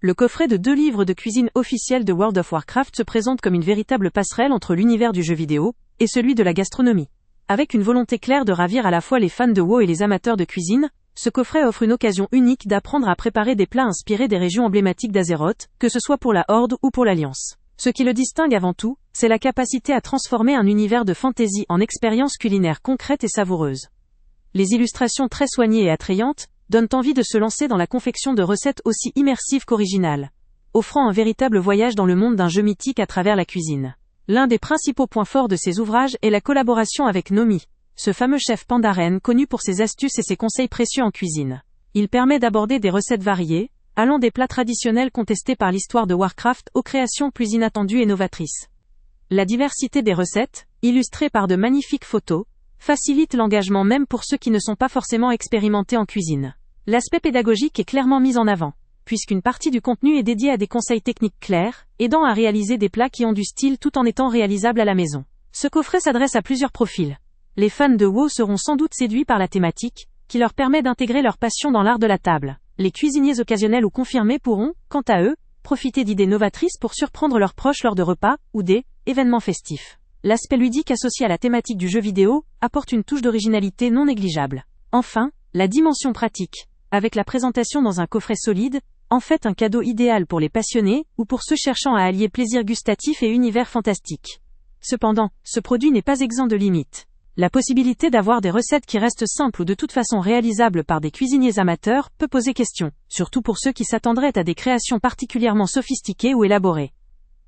Le coffret de 2 livres de cuisine officiels de World of Warcraft se présente comme une véritable passerelle entre l'univers du jeu vidéo et celui de la gastronomie. Avec une volonté claire de ravir à la fois les fans de WoW et les amateurs de cuisine, ce coffret offre une occasion unique d'apprendre à préparer des plats inspirés des régions emblématiques d'Azeroth, que ce soit pour la Horde ou pour l'Alliance. Ce qui le distingue avant tout, c'est la capacité à transformer un univers de fantasy en expérience culinaire concrète et savoureuse. Les illustrations très soignées et attrayantes donnent envie de se lancer dans la confection de recettes aussi immersives qu'originales, offrant un véritable voyage dans le monde d'un jeu mythique à travers la cuisine. L'un des principaux points forts de ces ouvrages est la collaboration avec Nomi, ce fameux chef pandaren connu pour ses astuces et ses conseils précieux en cuisine. Il permet d'aborder des recettes variées, allant des plats traditionnels contestés par l'histoire de Warcraft aux créations plus inattendues et novatrices. La diversité des recettes, illustrées par de magnifiques photos, facilite l'engagement même pour ceux qui ne sont pas forcément expérimentés en cuisine. L'aspect pédagogique est clairement mis en avant, puisqu'une partie du contenu est dédiée à des conseils techniques clairs, aidant à réaliser des plats qui ont du style tout en étant réalisables à la maison. Ce coffret s'adresse à plusieurs profils. Les fans de WoW seront sans doute séduits par la thématique, qui leur permet d'intégrer leur passion dans l'art de la table. Les cuisiniers occasionnels ou confirmés pourront, quant à eux, profiter d'idées novatrices pour surprendre leurs proches lors de repas ou des événements festifs. L'aspect ludique associé à la thématique du jeu vidéo apporte une touche d'originalité non négligeable. Enfin, la dimension pratique, avec la présentation dans un coffret solide, en fait un cadeau idéal pour les passionnés ou pour ceux cherchant à allier plaisir gustatif et univers fantastique. Cependant, ce produit n'est pas exempt de limites. La possibilité d'avoir des recettes qui restent simples ou de toute façon réalisables par des cuisiniers amateurs peut poser question, surtout pour ceux qui s'attendraient à des créations particulièrement sophistiquées ou élaborées.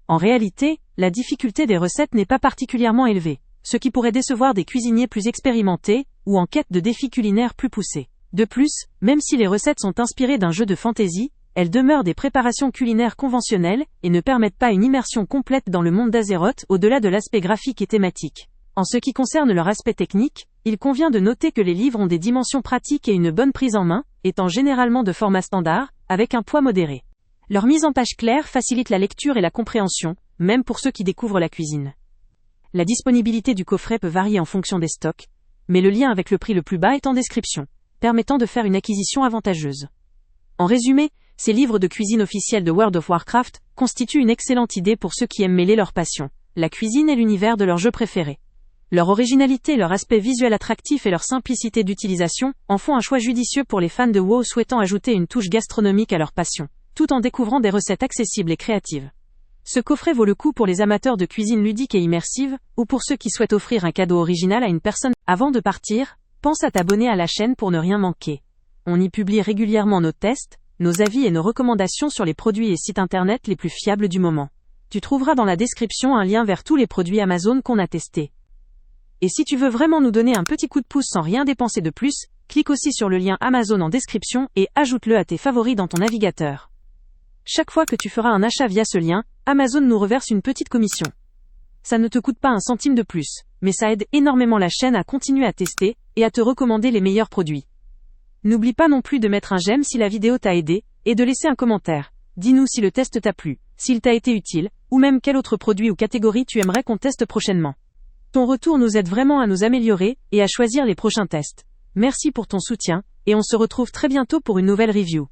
En réalité, la difficulté des recettes n'est pas particulièrement élevée, ce qui pourrait décevoir des cuisiniers plus expérimentés ou en quête de défis culinaires plus poussés. De plus, même si les recettes sont inspirées d'un jeu de fantasy, elles demeurent des préparations culinaires conventionnelles et ne permettent pas une immersion complète dans le monde d'Azeroth au-delà de l'aspect graphique et thématique. En ce qui concerne leur aspect technique, il convient de noter que les livres ont des dimensions pratiques et une bonne prise en main, étant généralement de format standard, avec un poids modéré. Leur mise en page claire facilite la lecture et la compréhension, même pour ceux qui découvrent la cuisine. La disponibilité du coffret peut varier en fonction des stocks, mais le lien avec le prix le plus bas est en description, permettant de faire une acquisition avantageuse. En résumé, ces livres de cuisine officiels de World of Warcraft constituent une excellente idée pour ceux qui aiment mêler leur passion, la cuisine et l'univers de leur jeu préféré. Leur originalité, leur aspect visuel attractif et leur simplicité d'utilisation en font un choix judicieux pour les fans de WoW souhaitant ajouter une touche gastronomique à leur passion, tout en découvrant des recettes accessibles et créatives. Ce coffret vaut le coup pour les amateurs de cuisine ludique et immersive, ou pour ceux qui souhaitent offrir un cadeau original à une personne. Avant de partir, pense à t'abonner à la chaîne pour ne rien manquer. On y publie régulièrement nos tests, nos avis et nos recommandations sur les produits et sites internet les plus fiables du moment. Tu trouveras dans la description un lien vers tous les produits Amazon qu'on a testés. Et si tu veux vraiment nous donner un petit coup de pouce sans rien dépenser de plus, clique aussi sur le lien Amazon en description et ajoute-le à tes favoris dans ton navigateur. Chaque fois que tu feras un achat via ce lien, Amazon nous reverse une petite commission. Ça ne te coûte pas un centime de plus, mais ça aide énormément la chaîne à continuer à tester et à te recommander les meilleurs produits. N'oublie pas non plus de mettre un j'aime si la vidéo t'a aidé et de laisser un commentaire. Dis-nous si le test t'a plu, s'il t'a été utile, ou même quel autre produit ou catégorie tu aimerais qu'on teste prochainement. Ton retour nous aide vraiment à nous améliorer et à choisir les prochains tests. Merci pour ton soutien, et on se retrouve très bientôt pour une nouvelle review.